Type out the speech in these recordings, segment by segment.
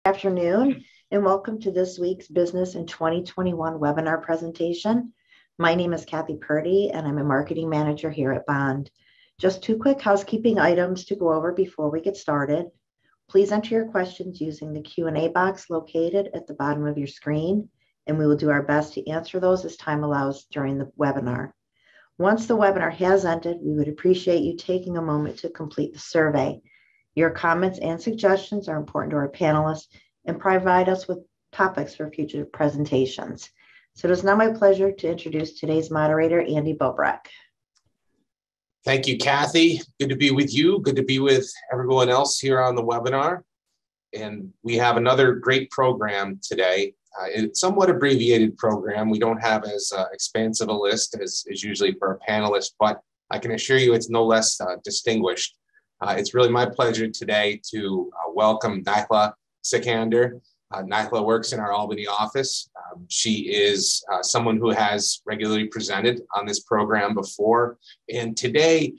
Afternoon, and welcome to this week's Business in 2021 webinar presentation. My name is Kathy Purdy, and I'm a marketing manager here at Bond. Just two quick housekeeping items to go over before we get started. Please enter your questions using the Q&A box located at the bottom of your screen, and we will do our best to answer those as time allows during the webinar. Once the webinar has ended, we would appreciate you taking a moment to complete the survey. Your comments and suggestions are important to our panelists and provide us with topics for future presentations. So it is now my pleasure to introduce today's moderator, Andy Bobrek. Thank you, Kathy. Good to be with you. Good to be with everyone else here on the webinar. And we have another great program today. It's a somewhat abbreviated program. We don't have as expansive a list as usually for a panelist, but I can assure you it's no less distinguished. It's really my pleasure today to welcome Nihla Sikander. Nihla works in our Albany office. She is someone who has regularly presented on this program before. And today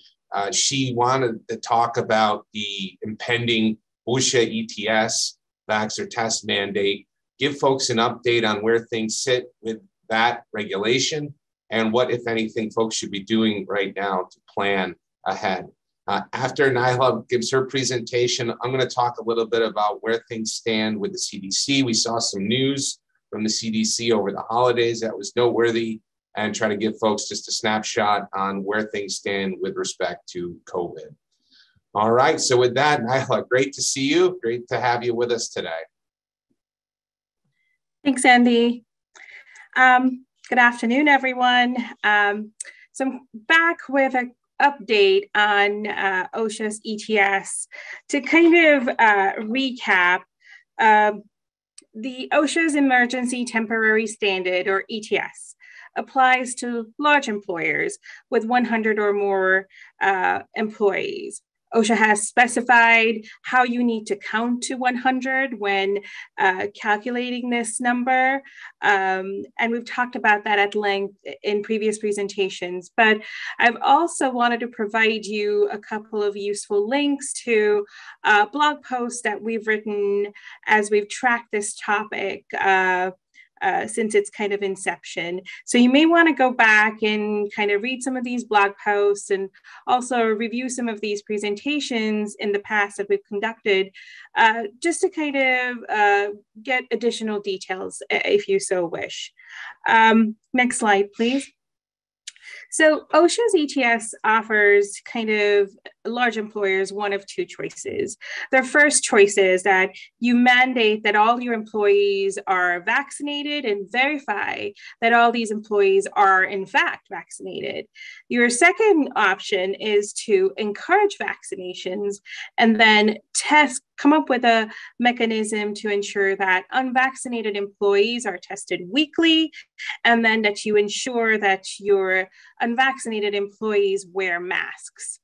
she wanted to talk about the impending OSHA ETS, vax or test mandate, give folks an update on where things sit with that regulation and what, if anything, folks should be doing right now to plan ahead. After Nihla gives her presentation, I'm going to talk a little bit about where things stand with the CDC. We saw some news from the CDC over the holidays that was noteworthy, and try to give folks just a snapshot on where things stand with respect to COVID. All right, so with that, Nihla, great to see you. Great to have you with us today. Thanks, Andy. Good afternoon, everyone. So I'm back with an update on OSHA's ETS. To kind of recap, the OSHA's Emergency Temporary Standard, or ETS, applies to large employers with 100 or more employees. OSHA has specified how you need to count to 100 when calculating this number. And we've talked about that at length in previous presentations. But I've also wanted to provide you a couple of useful links to blog posts that we've written as we've tracked this topic since its kind of inception. So you may want to go back and kind of read some of these blog posts and also review some of these presentations in the past that we've conducted, just to kind of get additional details if you so wish. Next slide, please. So OSHA's ETS offers kind of large employers one of two choices. Their first choice is that you mandate that all your employees are vaccinated and verify that all these employees are in fact vaccinated. Your second option is to encourage vaccinations and then come up with a mechanism to ensure that unvaccinated employees are tested weekly, and then that you ensure that your unvaccinated employees wear masks.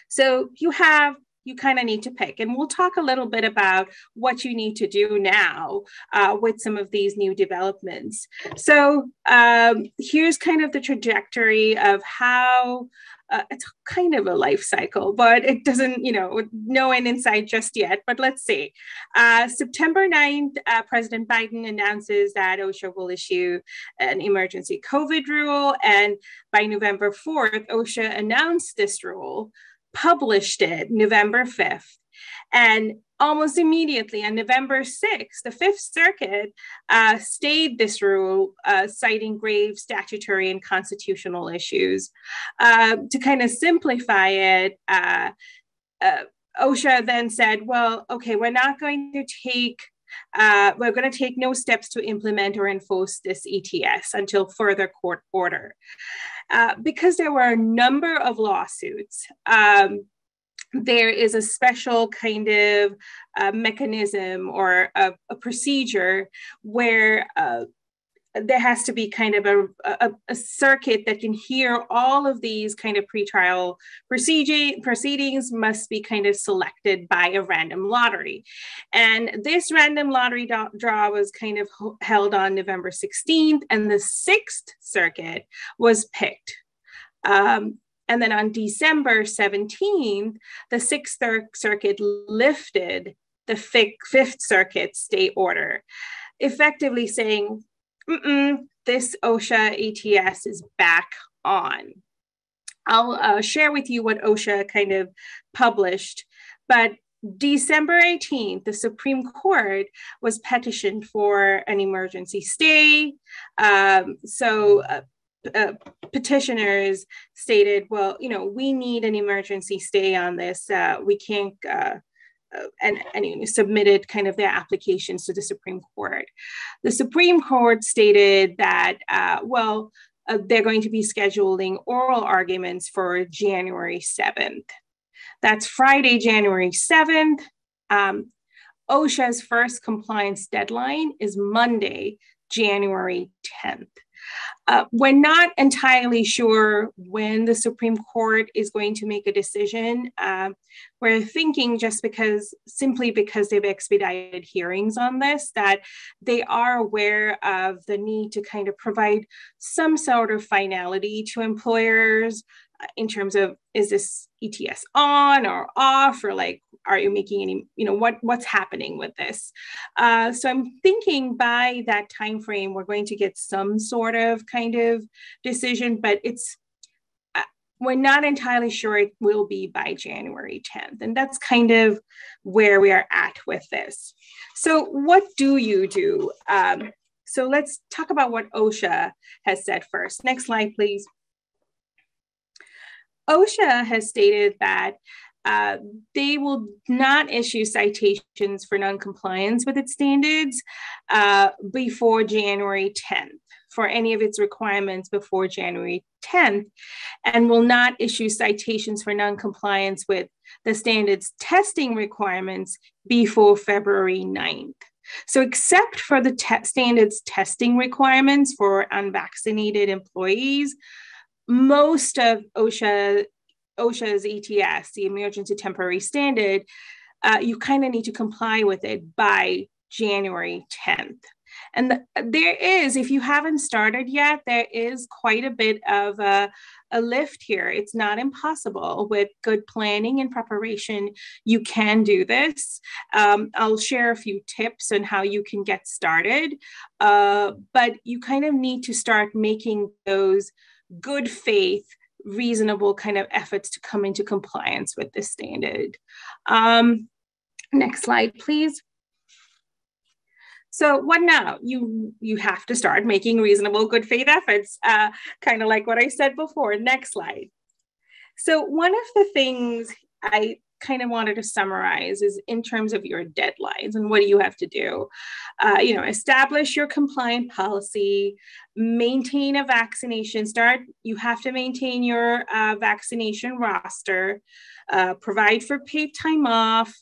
So you kind of need to pick, and we'll talk a little bit about what you need to do now with some of these new developments. So here's kind of the trajectory of how it's kind of a life cycle, but it doesn't, no end in sight just yet, but let's see. September 9th, President Biden announces that OSHA will issue an emergency COVID rule. And by November 4th, OSHA announced this rule, published it November 5th. And almost immediately on November 6th, the Fifth Circuit stayed this rule, citing grave statutory and constitutional issues. To kind of simplify it, OSHA then said, well, okay, we're going to take no steps to implement or enforce this ETS until further court order. Because there were a number of lawsuits, there is a special kind of mechanism or a procedure where there has to be kind of a circuit that can hear all of these kind of pretrial proceedings must be kind of selected by a random lottery. And this random lottery draw was kind of held on November 16th, and the Sixth Circuit was picked. And then on December 17th, the Sixth Circuit lifted the Fifth Circuit state order, effectively saying, this OSHA ATS is back on. I'll share with you what OSHA kind of published, but December 18th, the Supreme Court was petitioned for an emergency stay. Petitioners stated, well, we need an emergency stay on this. We can't, and submitted kind of their applications to the Supreme Court. The Supreme Court stated that, they're going to be scheduling oral arguments for January 7th. That's Friday, January 7th. OSHA's first compliance deadline is Monday, January 10th. We're not entirely sure when the Supreme Court is going to make a decision. We're thinking simply because they've expedited hearings on this, that they are aware of the need to kind of provide some sort of finality to employers in terms of, is this ETS on or off, or like, are you making any, what's happening with this? So I'm thinking by that time frame, we're going to get some sort of kind of decision, but we're not entirely sure it will be by January 10th. And that's kind of where we are at with this. So what do you do? So let's talk about what OSHA has said first. Next slide, please. OSHA has stated that they will not issue citations for noncompliance with its standards before January 10th, for any of its requirements before January 10th, and will not issue citations for noncompliance with the standards testing requirements before February 9th. So except for the standards testing requirements for unvaccinated employees, most of OSHA's ETS, the emergency temporary standard, you kind of need to comply with it by January 10th. And there is, if you haven't started yet, there is quite a bit of a lift here. It's not impossible. With good planning and preparation, you can do this. I'll share a few tips on how you can get started, but you kind of need to start making those good faith, reasonable kind of efforts to come into compliance with this standard. Next slide, please. So what now? You have to start making reasonable good faith efforts, kind of like what I said before. Next slide. So one of the things I kind of wanted to summarize is in terms of your deadlines and what do you have to do. Establish your compliant policy, maintain a vaccination start. You have to maintain your vaccination roster, provide for paid time off,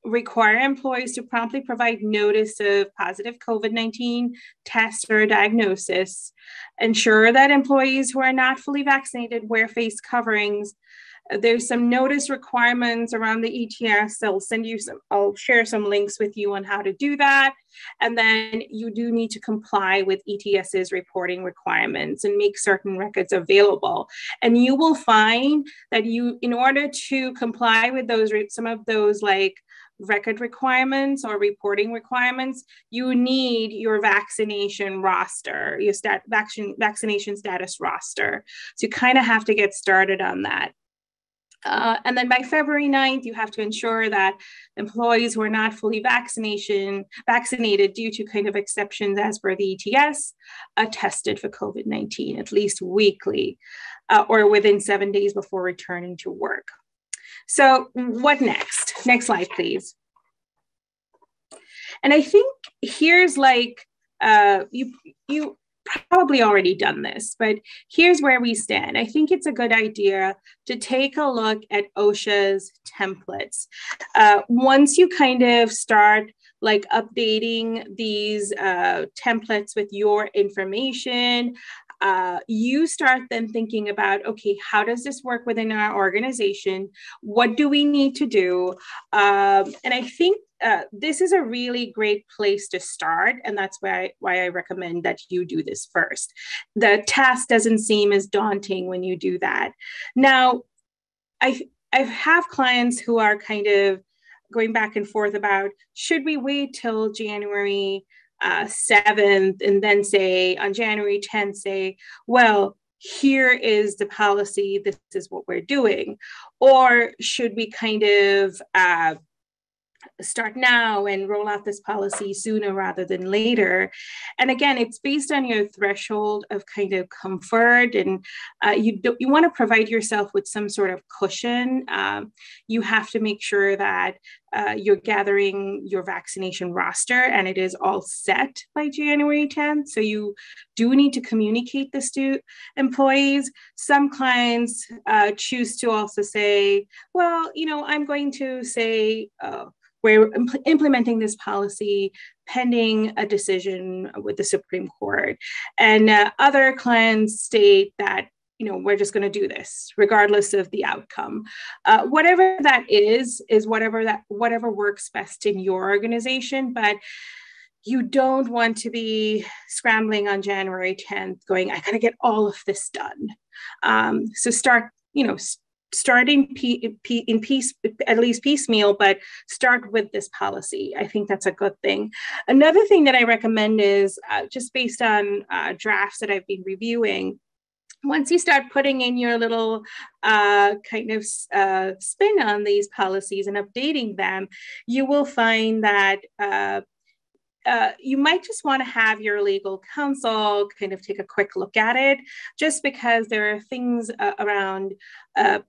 require employees to promptly provide notice of positive COVID-19 test or diagnosis, ensure that employees who are not fully vaccinated wear face coverings. There's some notice requirements around the ETS. I'll share some links with you on how to do that. And then you do need to comply with ETS's reporting requirements and make certain records available. And you will find that in order to comply with some of those like record requirements or reporting requirements, you need your vaccination roster, your vaccination status roster. So you kind of have to get started on that. And then by February 9th, you have to ensure that employees who are not fully vaccinated due to kind of exceptions as per the ETS are tested for COVID-19 at least weekly or within 7 days before returning to work. So what next? Next slide, please. And I think here's like, you probably already done this, but here's where we stand. I think it's a good idea to take a look at OSHA's templates. Once you kind of start like updating these templates with your information, you start then thinking about, okay, how does this work within our organization? What do we need to do? And I think this is a really great place to start. And that's why I recommend that you do this first. The task doesn't seem as daunting when you do that. Now, I have clients who are kind of going back and forth about, should we wait till January 7th and then say on January 10th, say, well, here is the policy, this is what we're doing? Or should we kind of start now and roll out this policy sooner rather than later? And again, it's based on your threshold of kind of comfort, and you want to provide yourself with some sort of cushion. You have to make sure that you're gathering your vaccination roster and it is all set by January 10th. So you do need to communicate this to employees. Some clients choose to also say, well, I'm going to say, we're implementing this policy pending a decision with the Supreme Court. And other clients state that, we're just going to do this regardless of the outcome. Whatever that is whatever works best in your organization. But you don't want to be scrambling on January 10th going, I got to get all of this done. So start in piece, at least piecemeal, but start with this policy. I think that's a good thing. Another thing that I recommend is just based on drafts that I've been reviewing, once you start putting in your little kind of spin on these policies and updating them, you will find that you might just want to have your legal counsel kind of take a quick look at it, just because there are things around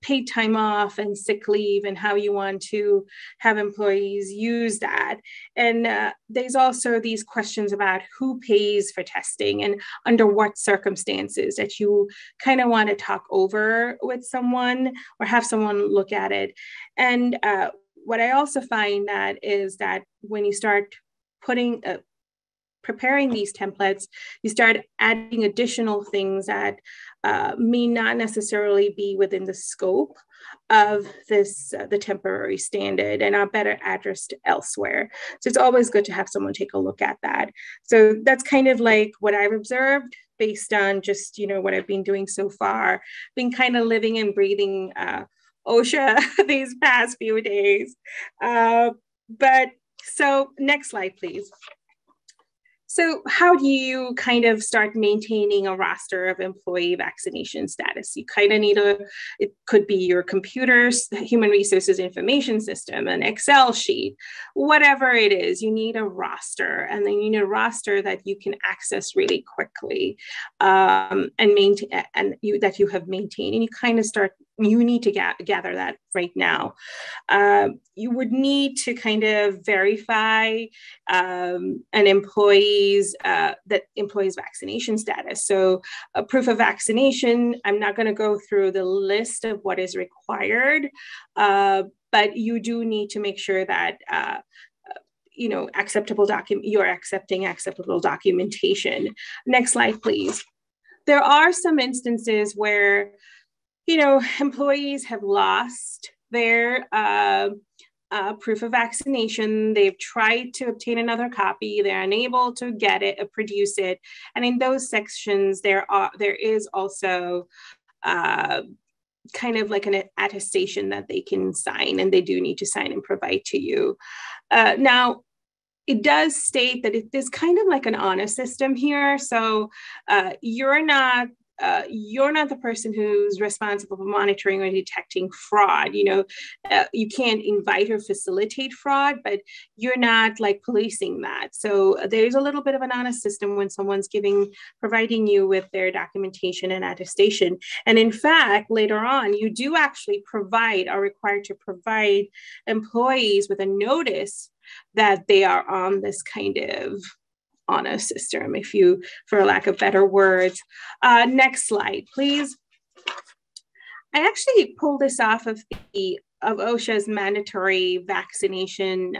paid time off and sick leave and how you want to have employees use that. And there's also these questions about who pays for testing and under what circumstances that you kind of want to talk over with someone or have someone look at it. And what I also find that is that when you start preparing these templates, you start adding additional things that may not necessarily be within the scope of the temporary standard and are better addressed elsewhere. So it's always good to have someone take a look at that. So that's kind of like what I've observed based on just, what I've been doing so far, been kind of living and breathing OSHA these past few days. So next slide, please. So how do you kind of start maintaining a roster of employee vaccination status? You kind of need it could be your computer's human resources information system, an Excel sheet, whatever it is, you need a roster, and then you need a roster that you can access really quickly and maintain, and that you have maintained, and you need to gather that right now. You would need to kind of verify an employee's vaccination status. So a proof of vaccination, I'm not going to go through the list of what is required, but you do need to make sure that you're accepting acceptable documentation. Next slide, please. There are some instances where employees have lost their proof of vaccination. They've tried to obtain another copy. They're unable to get it or produce it. And in those sections, there is also kind of like an attestation that they can sign, and they do need to sign and provide to you. Now, it does state that it is kind of like an honor system here. So you're not the person who's responsible for monitoring or detecting fraud. You can't invite or facilitate fraud, but you're not like policing that. So there's a little bit of an honest system when someone's providing you with their documentation and attestation. And in fact, later on, you do actually are required to provide employees with a notice that they are on this kind of honor system, for lack of better words. Next slide, please. I actually pulled this off of OSHA's mandatory vaccination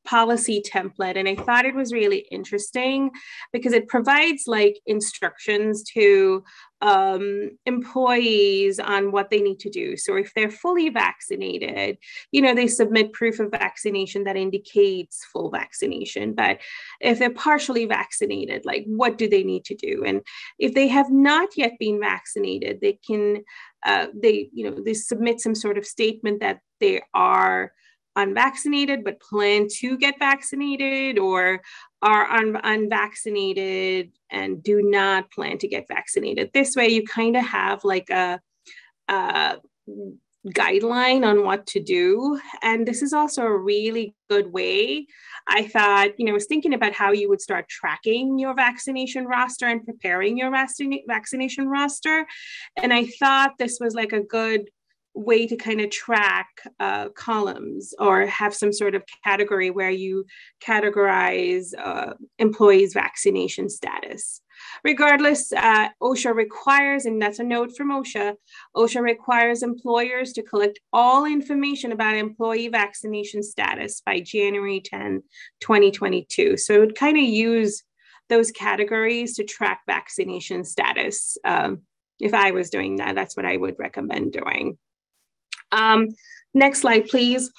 policy template, and I thought it was really interesting because it provides like instructions to employees on what they need to do. So if they're fully vaccinated, they submit proof of vaccination that indicates full vaccination. But if they're partially vaccinated, like what do they need to do? And if they have not yet been vaccinated, they can they submit some sort of statement that they are unvaccinated but plan to get vaccinated, or are unvaccinated and do not plan to get vaccinated. This way you kind of have like a guideline on what to do. And this is also a really good way. I thought, I was thinking about how you would start tracking your vaccination roster and preparing your vaccination roster. And I thought this was like a good way to kind of track columns or have some sort of category where you categorize employees' vaccination status. Regardless, OSHA requires, and that's a note from OSHA, OSHA requires employers to collect all information about employee vaccination status by January 10, 2022. So it would kind of use those categories to track vaccination status. If I was doing that, that's what I would recommend doing. Next slide, please.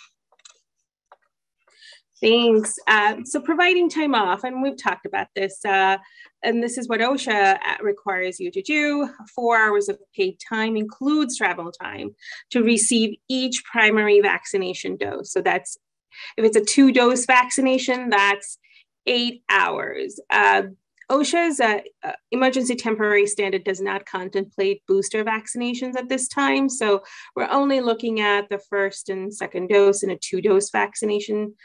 Thanks. So providing time off, and we've talked about this, and this is what OSHA requires you to do. 4 hours of paid time includes travel time to receive each primary vaccination dose. So that's, if it's a 2-dose vaccination, that's 8 hours. OSHA's emergency temporary standard does not contemplate booster vaccinations at this time. So we're only looking at the first and second dose in a 2-dose vaccination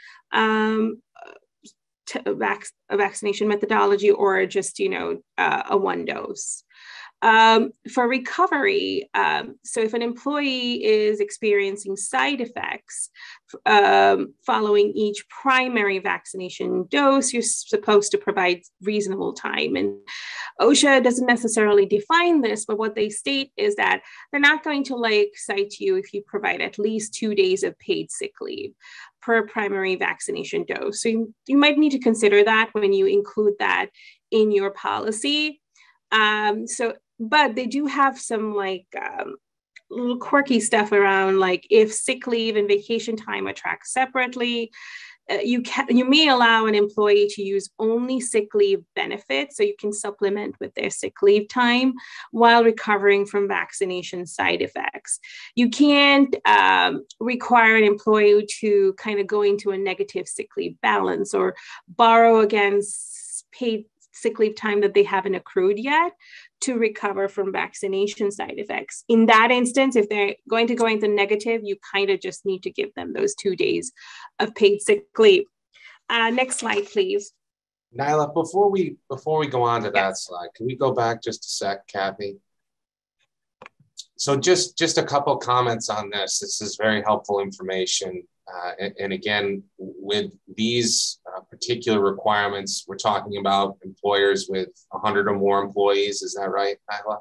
vaccination methodology, or just, a 1-dose. For recovery, so if an employee is experiencing side effects following each primary vaccination dose, you're supposed to provide reasonable time. And OSHA doesn't necessarily define this, but what they state is that they're not going to cite you if you provide at least 2 days of paid sick leave per primary vaccination dose. So you might need to consider that when you include that in your policy. But they do have some little quirky stuff around, if sick leave and vacation time are tracked separately, you may allow an employee to use only sick leave benefits, so you can supplement with their sick leave time while recovering from vaccination side effects. You can't require an employee to kind of go into a negative sick leave balance or borrow against paid sick leave time that they haven't accrued yet to recover from vaccination side effects. In that instance, if they're going to go into negative, you kind of just need to give them those 2 days of paid sick leave. Next slide, please. Nyla, before we go on to that slide, can we go back just a sec, Kathy? So just a couple comments on this. This is very helpful information. And again, with these particular requirements, we're talking about employers with 100 or more employees. Is that right, Nyla?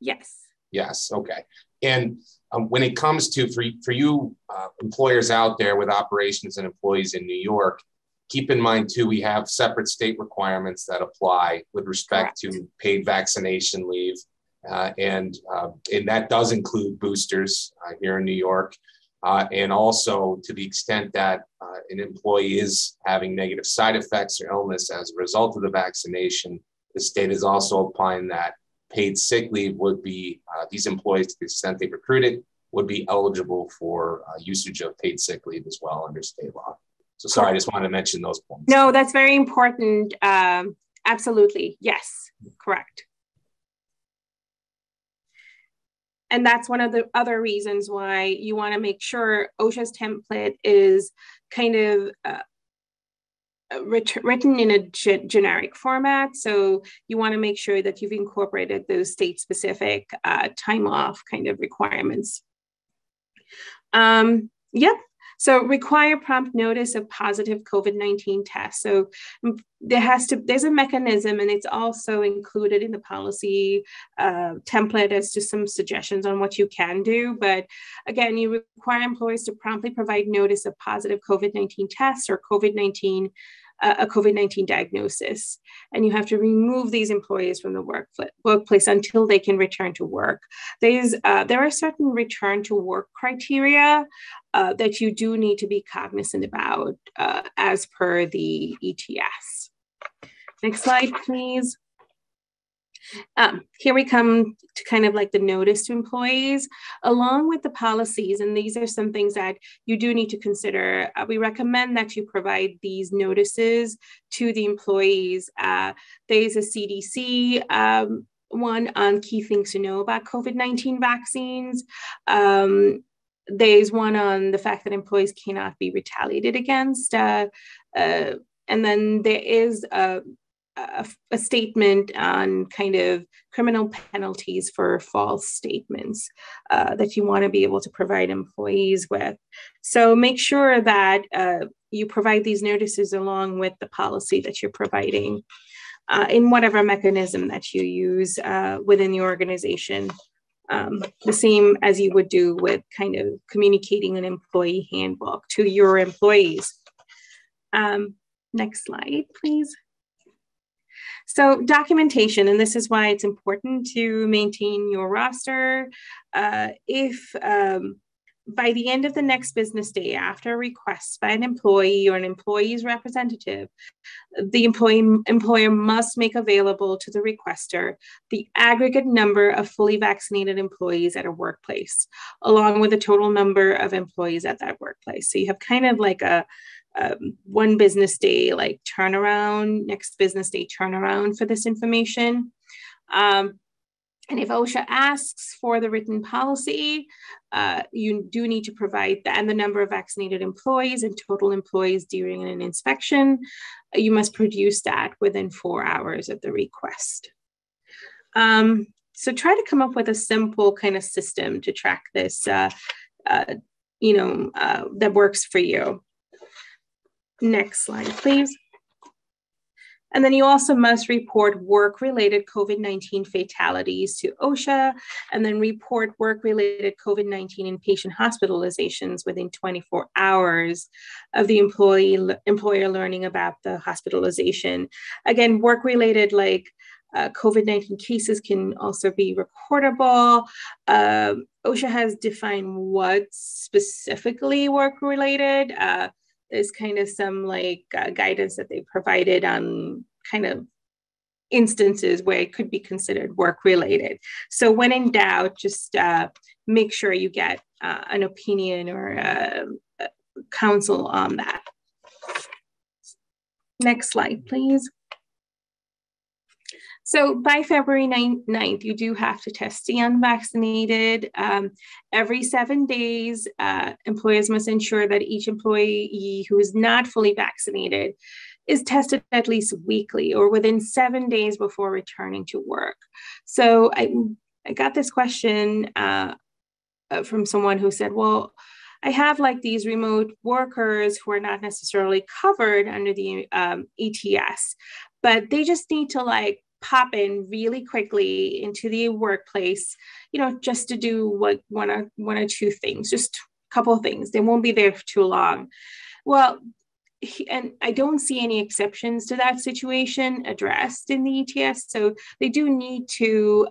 Yes. Yes. Okay. And when it comes to, for you employers out there with operations and employees in New York, keep in mind too, we have separate state requirements that apply with respect to paid vaccination leave. And that does include boosters here in New York. And also to the extent that an employee is having negative side effects or illness as a result of the vaccination, the state is also applying that paid sick leave would be, these employees, to the extent they recruited, would be eligible for usage of paid sick leave as well under state law. So sorry, I just wanted to mention those points. No, that's very important. Absolutely. Yes, correct. And that's one of the other reasons why you want to make sure OSHA's template is kind of written in a generic format. So you want to make sure that you've incorporated those state-specific time off kind of requirements. So require prompt notice of positive COVID-19 test. So there's a mechanism, and it's also included in the policy template as to some suggestions on what you can do. But again, you require employees to promptly provide notice of positive COVID-19 tests or a COVID-19 diagnosis. And you have to remove these employees from the workplace until they can return to work. There are certain return to work criteria that you do need to be cognizant about as per the ETS. Next slide, please. Here we come to kind of like the notice to employees, along with the policies, and these are some things that you do need to consider. We recommend that you provide these notices to the employees. There's a CDC one on key things to know about COVID-19 vaccines. There's one on the fact that employees cannot be retaliated against. And then there is a statement on kind of criminal penalties for false statements that you want to be able to provide employees with. So make sure that you provide these notices along with the policy that you're providing in whatever mechanism that you use within the organization. The same as you would do with kind of communicating an employee handbook to your employees. Next slide, please. So documentation, and this is why it's important to maintain your roster. If by the end of the next business day after a request by an employee or an employee's representative, the employer must make available to the requester the aggregate number of fully vaccinated employees at a workplace, along with the total number of employees at that workplace. So you have kind of like a one business day like turnaround, next business day turnaround for this information. And if OSHA asks for the written policy, you do need to provide that and the number of vaccinated employees and total employees during an inspection. You must produce that within 4 hours of the request. So try to come up with a simple kind of system to track this, that works for you. Next slide, please. And then you also must report work-related COVID-19 fatalities to OSHA, and then report work-related COVID-19 inpatient hospitalizations within 24 hours of the employer learning about the hospitalization. Again, work-related like COVID-19 cases can also be reportable. OSHA has defined what's specifically work-related. There's kind of some like guidance that they provided on kind of instances where it could be considered work-related. So when in doubt, just make sure you get an opinion or counsel on that. Next slide, please. So by February 9th, you do have to test the unvaccinated. Every 7 days, employers must ensure that each employee who is not fully vaccinated is tested at least weekly or within 7 days before returning to work. So I got this question from someone who said, well, I have like these remote workers who are not necessarily covered under the ETS, but they just need to like pop in really quickly into the workplace, just to do what one or two things, just a couple of things. They won't be there for too long. Well, and I don't see any exceptions to that situation addressed in the ETS. So they do need to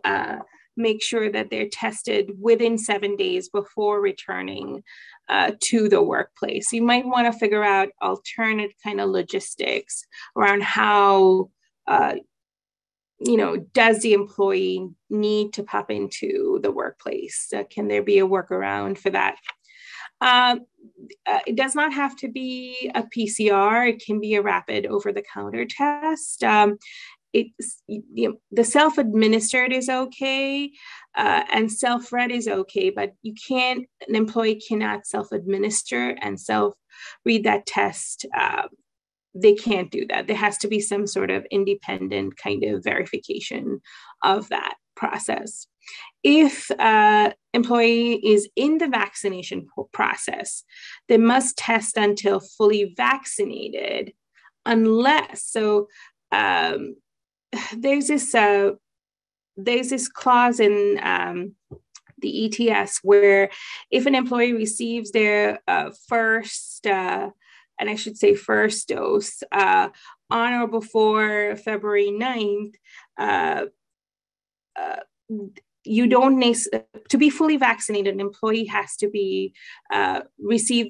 make sure that they're tested within 7 days before returning to the workplace. You might want to figure out alternate kind of logistics around how does the employee need to pop into the workplace? Can there be a workaround for that? It does not have to be a PCR. It can be a rapid over-the-counter test. The self-administered is okay, and self-read is okay, but an employee cannot self-administer and self-read that test. They can't do that. There has to be some sort of independent kind of verification of that process. If employee is in the vaccination process, they must test until fully vaccinated, unless, there's this clause in the ETS where if an employee receives their first dose on or before February 9th, you don't need to be fully vaccinated. An employee has to be receive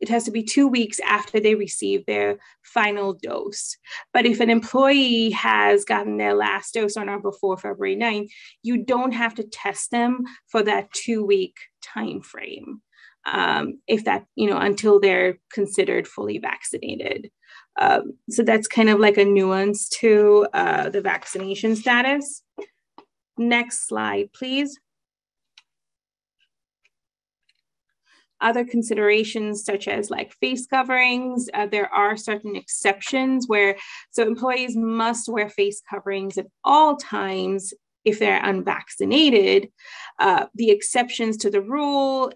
it has to be 2 weeks after they receive their final dose. But if an employee has gotten their last dose on or before February 9th, you don't have to test them for that 2-week time frame, if that, until they're considered fully vaccinated. So that's kind of like a nuance to the vaccination status. Next slide, please. Other considerations such as like face coverings, there are certain exceptions so employees must wear face coverings at all times if they're unvaccinated. The exceptions to the rule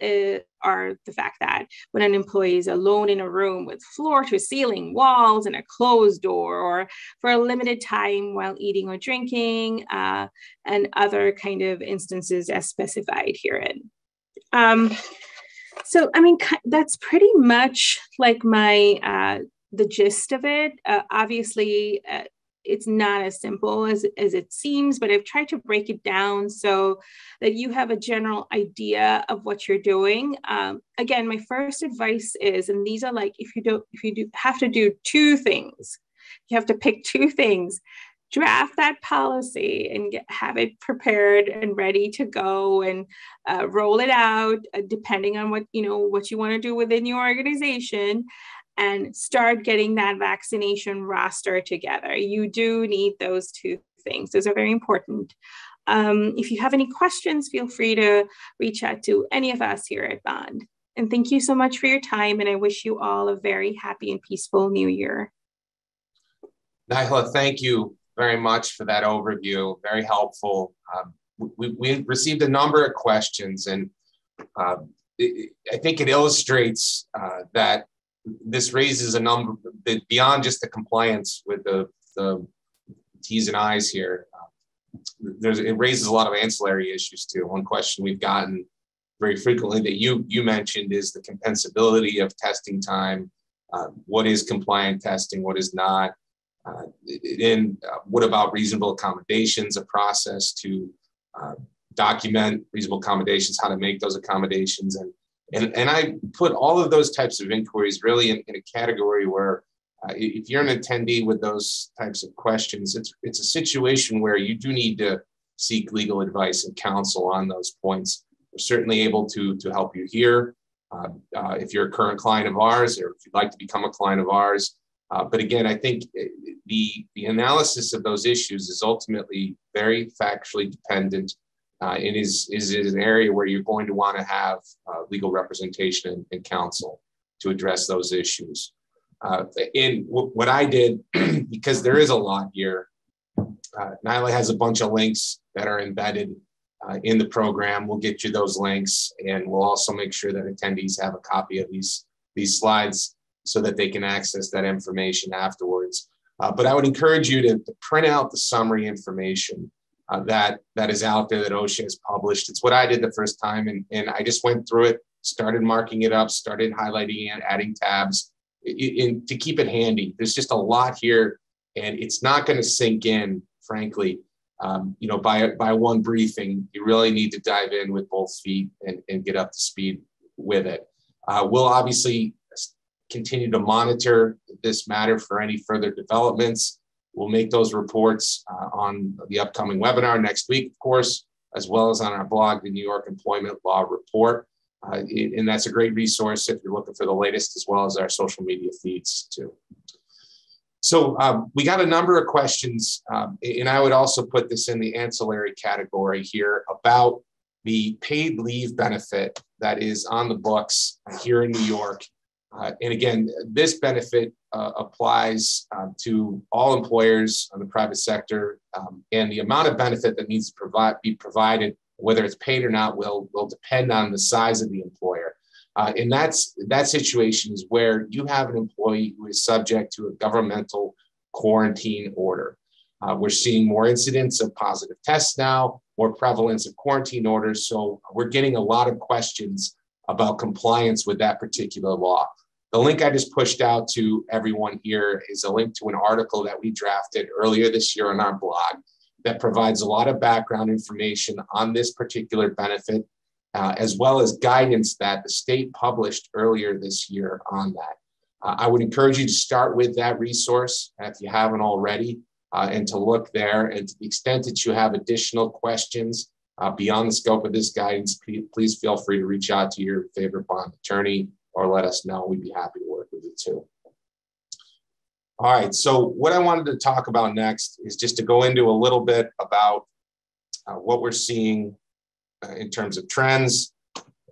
are the fact that when an employee is alone in a room with floor to ceiling walls and a closed door, or for a limited time while eating or drinking, and other kind of instances as specified herein. So, that's pretty much like the gist of it. Obviously, it's not as simple as it seems, but I've tried to break it down so that you have a general idea of what you're doing. Again, my first advice is, and these are like, if you have to do 2 things, you have to pick 2 things. Draft that policy and have it prepared and ready to go, and roll it out depending on what you want to do within your organization, and start getting that vaccination roster together. You do need those 2 things. Those are very important. If you have any questions, feel free to reach out to any of us here at Bond. And thank you so much for your time, and I wish you all a very happy and peaceful New Year. Nyla, thank you very much for that overview. Very helpful. We received a number of questions, and I think it illustrates that this raises a number beyond just the compliance with the T's and I's here. It raises a lot of ancillary issues too. One question we've gotten very frequently that you mentioned is the compensability of testing time. What is compliant testing? What is not? And what about reasonable accommodations, a process to document reasonable accommodations, how to make those accommodations. And I put all of those types of inquiries really in a category where if you're an attendee with those types of questions, it's a situation where you do need to seek legal advice and counsel on those points. We're certainly able to help you here. If you're a current client of ours, or if you'd like to become a client of ours. But again, I think the analysis of those issues is ultimately very factually dependent, and is an area where you're going to want to have legal representation and counsel to address those issues. And what I did, because there is a lot here, Nyla has a bunch of links that are embedded in the program. We'll get you those links, and we'll also make sure that attendees have a copy of these slides so that they can access that information afterwards. But I would encourage you to print out the summary information that is out there that OSHA has published. It's what I did the first time, and I just went through it, started marking it up, started highlighting and adding tabs to keep it handy. There's just a lot here, and it's not going to sink in, frankly. By one briefing. You really need to dive in with both feet and get up to speed with it. We'll obviously continue to monitor this matter for any further developments. We'll make those reports on the upcoming webinar next week, of course, as well as on our blog, the New York Employment Law Report. And that's a great resource if you're looking for the latest, as well as our social media feeds too. So we got a number of questions, and I would also put this in the ancillary category here about the paid leave benefit that is on the books here in New York. And again, this benefit applies to all employers in the private sector, and the amount of benefit that needs to be provided, whether it's paid or not, will depend on the size of the employer. And that situation is where you have an employee who is subject to a governmental quarantine order. We're seeing more incidents of positive tests now, more prevalence of quarantine orders. So we're getting a lot of questions about compliance with that particular law. The link I just pushed out to everyone here is a link to an article that we drafted earlier this year on our blog that provides a lot of background information on this particular benefit. as well as guidance that the state published earlier this year on that. I would encourage you to start with that resource if you haven't already, and to look there. And to the extent that you have additional questions beyond the scope of this guidance, please feel free to reach out to your favorite bond attorney or let us know. We'd be happy to work with you too. All right, so what I wanted to talk about next is just to go into a little bit about what we're seeing in terms of trends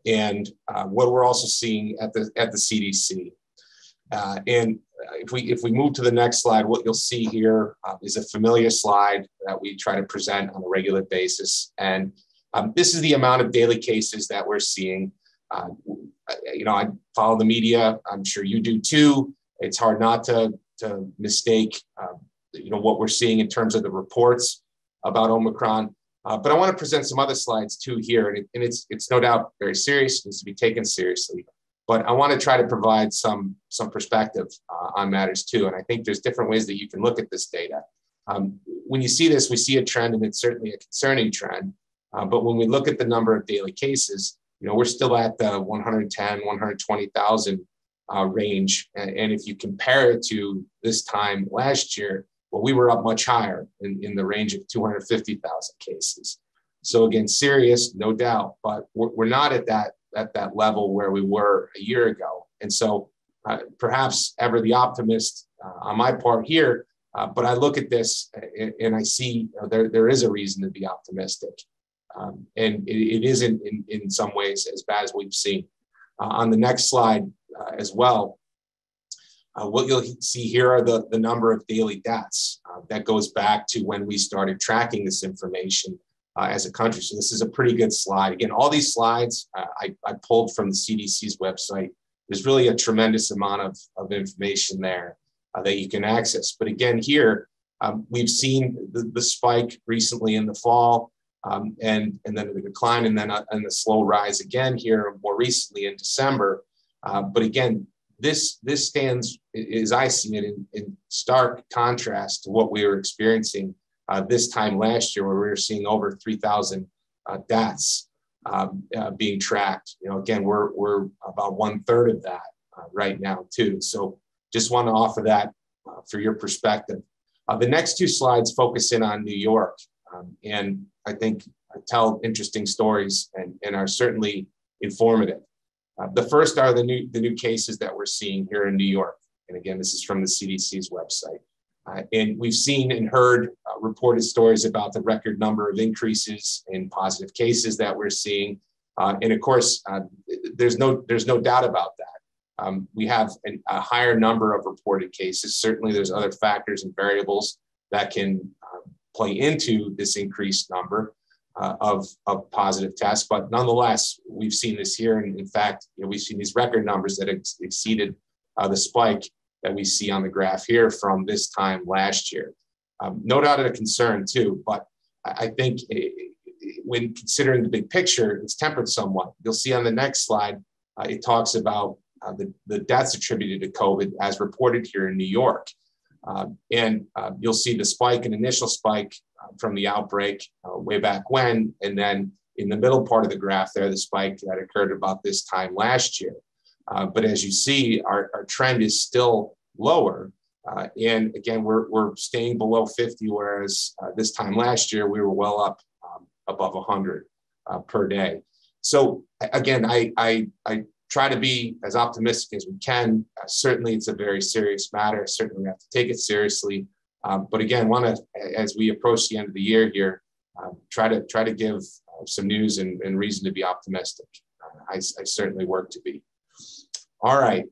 and what we're also seeing at the CDC. And if we move to the next slide, what you'll see here is a familiar slide that we try to present on a regular basis. And this is the amount of daily cases that we're seeing. I follow the media. I'm sure you do too. It's hard not to mistake, what we're seeing in terms of the reports about Omicron. But I want to present some other slides too here, and it's no doubt very serious. It needs to be taken seriously. But I want to try to provide some perspective on matters too. And I think there's different ways that you can look at this data. When you see this, we see a trend, and it's certainly a concerning trend. But when we look at the number of daily cases, we're still at the 110, 120,000 range. And if you compare it to this time last year, well, we were up much higher in the range of 250,000 cases. So again, serious, no doubt, but we're not at that level where we were a year ago. And so perhaps ever the optimist on my part here, but I look at this and I see there is a reason to be optimistic. And it isn't in some ways as bad as we've seen. On the next slide as well, what you'll see here are the number of daily deaths. That goes back to when we started tracking this information as a country. So this is a pretty good slide. Again, all these slides I pulled from the CDC's website. There's really a tremendous amount of information there that you can access. But again, here, we've seen the spike recently in the fall, and then the decline, and then the slow rise again here more recently in December. But again, this stands, as I see it, in stark contrast to what we were experiencing this time last year, where we were seeing over 3,000 deaths being tracked. Again, we're about 1/3 of that right now too. So just want to offer that for your perspective. The next two slides focus in on New York, and I think tell interesting stories and are certainly informative. The first are the new cases that we're seeing here in New York. And again, this is from the CDC's website. And we've seen and heard reported stories about the record number of increases in positive cases that we're seeing. And of course, there's no doubt about that. We have a higher number of reported cases. Certainly there's other factors and variables that can play into this increased number of positive tests. But nonetheless, we've seen this here. And in fact, we've seen these record numbers that exceeded the spike that we see on the graph here from this time last year. No doubt a concern too, but I think when considering the big picture, it's tempered somewhat. You'll see on the next slide, it talks about the deaths attributed to COVID as reported here in New York. And you'll see the spike, an initial spike from the outbreak way back when, and then in the middle part of the graph there, the spike that occurred about this time last year. But as you see, our trend is still lower. And again, we're staying below 50, whereas this time last year, we were well up above 100 per day. So again, I try to be as optimistic as we can. Certainly, it's a very serious matter. Certainly, we have to take it seriously. But again, want to, as we approach the end of the year here, try to give some news and reason to be optimistic. I certainly work to be. All right.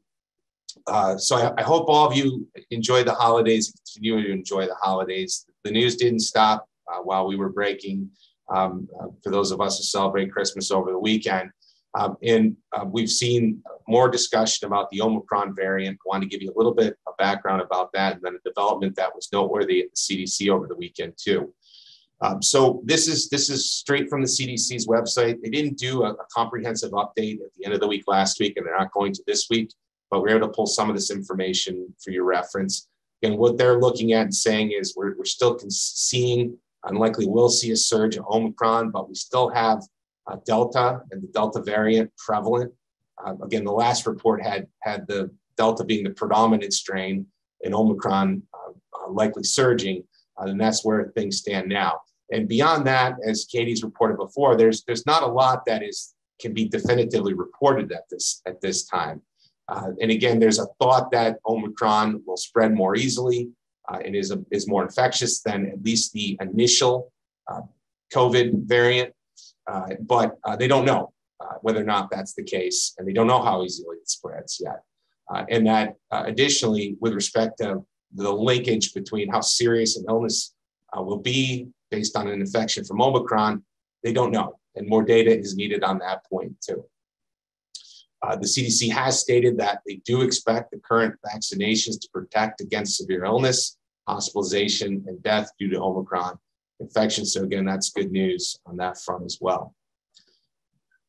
So I hope all of you enjoy the holidays, continue to enjoy the holidays. The news didn't stop while we were breaking for those of us who celebrate Christmas over the weekend. And we've seen more discussion about the Omicron variant. I want to give you a little bit of background about that, and then a development that was noteworthy at the CDC over the weekend too. So this is straight from the CDC's website. They didn't do a comprehensive update at the end of the week last week, and they're not going to this week, but we're able to pull some of this information for your reference. And what they're looking at and saying is we're still seeing, unlikely we'll see a surge of Omicron, but we still have Delta and the Delta variant prevalent. Again, the last report had the Delta being the predominant strain and Omicron likely surging, and that's where things stand now. And beyond that, as Katie's reported before, there's not a lot that can be definitively reported at this time. And again, there's a thought that Omicron will spread more easily and is more infectious than at least the initial COVID variant, but they don't know whether or not that's the case, and they don't know how easily it spreads yet. And that additionally, with respect to the linkage between how serious an illness will be based on an infection from Omicron, they don't know, and more data is needed on that point too. The CDC has stated that they do expect the current vaccinations to protect against severe illness, hospitalization, and death due to Omicron infection. So again, that's good news on that front as well.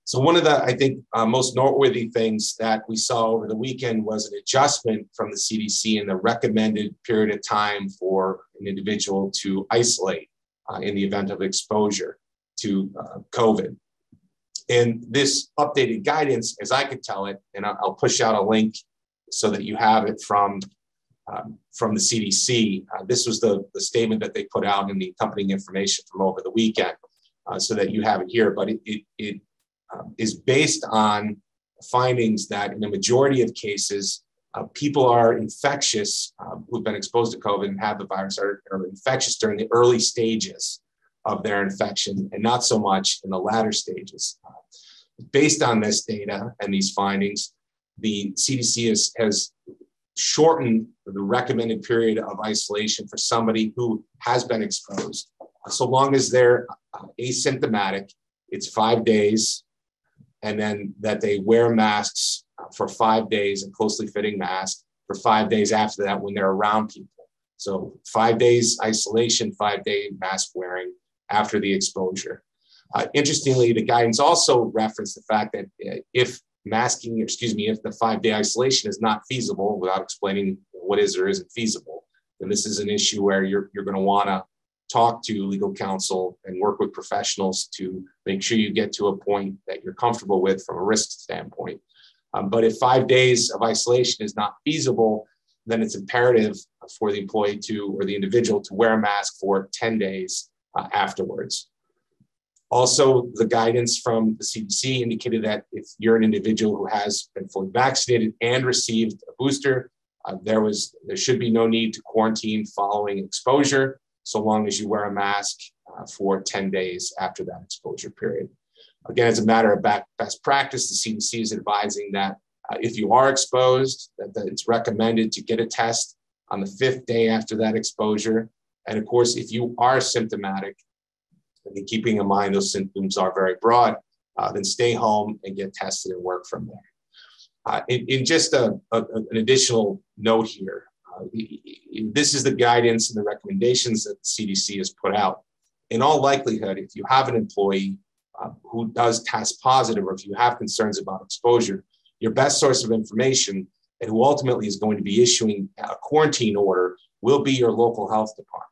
So one of the, I think, most noteworthy things that we saw over the weekend was an adjustment from the CDC in the recommended period of time for an individual to isolate in the event of exposure to COVID. And this updated guidance, as I could tell it, and I'll push out a link so that you have it from the CDC. This was the statement that they put out in the accompanying information from over the weekend, so that you have it here. But it is based on findings that in a majority of cases, people are infectious who've been exposed to COVID and have the virus are infectious during the early stages of their infection and not so much in the latter stages. Based on this data and these findings, the CDC has shortened the recommended period of isolation for somebody who has been exposed. So long as they're asymptomatic, it's 5 days, and then that they wear masks for 5 days, a closely fitting mask for 5 days after that when they're around people. So 5 days isolation, 5-day mask wearing after the exposure. Interestingly, the guidance also referenced the fact that if the 5-day isolation is not feasible, without explaining what is or isn't feasible, then this is an issue where you're going to want to talk to legal counsel and work with professionals to make sure you get to a point that you're comfortable with from a risk standpoint. But if 5 days of isolation is not feasible, then it's imperative for the employee or the individual to wear a mask for 10 days afterwards. Also, the guidance from the CDC indicated that if you're an individual who has been fully vaccinated and received a booster, there should be no need to quarantine following exposure, so long as you wear a mask for 10 days after that exposure period. Again, as a matter of best practice, the CDC is advising that if you are exposed, that it's recommended to get a test on the 5th day after that exposure. And of course, if you are symptomatic, and keeping in mind those symptoms are very broad, then stay home and get tested and work from there. In just an additional note here, this is the guidance and the recommendations that the CDC has put out. In all likelihood, if you have an employee who does test positive, or if you have concerns about exposure, your best source of information and who ultimately is going to be issuing a quarantine order will be your local health department.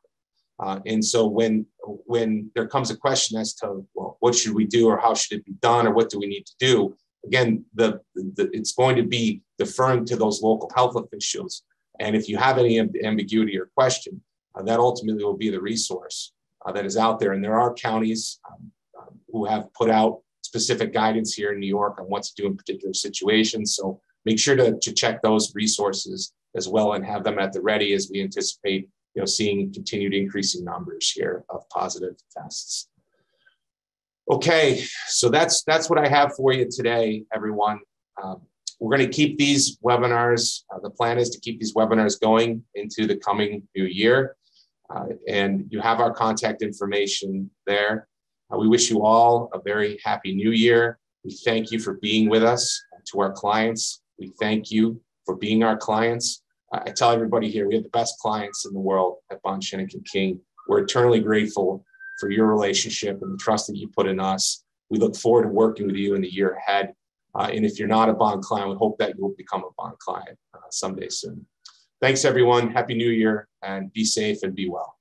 And so when there comes a question as to, well, what should we do, or how should it be done, or what do we need to do? Again, it's going to be deferring to those local health officials. And if you have any ambiguity or question, that ultimately will be the resource that is out there. And there are counties who have put out specific guidance here in New York on what to do in particular situations. So make sure to check those resources as well and have them at the ready as we anticipate seeing continued increasing numbers here of positive tests. Okay, so that's what I have for you today, everyone. We're going to keep these webinars. The plan is to keep these webinars going into the coming new year. And you have our contact information there. We wish you all a very happy new year. We thank you for being with us. To our clients, we thank you for being our clients. I tell everybody here, we have the best clients in the world at Bond, Schoeneck King. We're eternally grateful for your relationship and the trust that you put in us. We look forward to working with you in the year ahead. And if you're not a Bond client, we hope that you'll become a Bond client someday soon. Thanks, everyone. Happy New Year, and be safe and be well.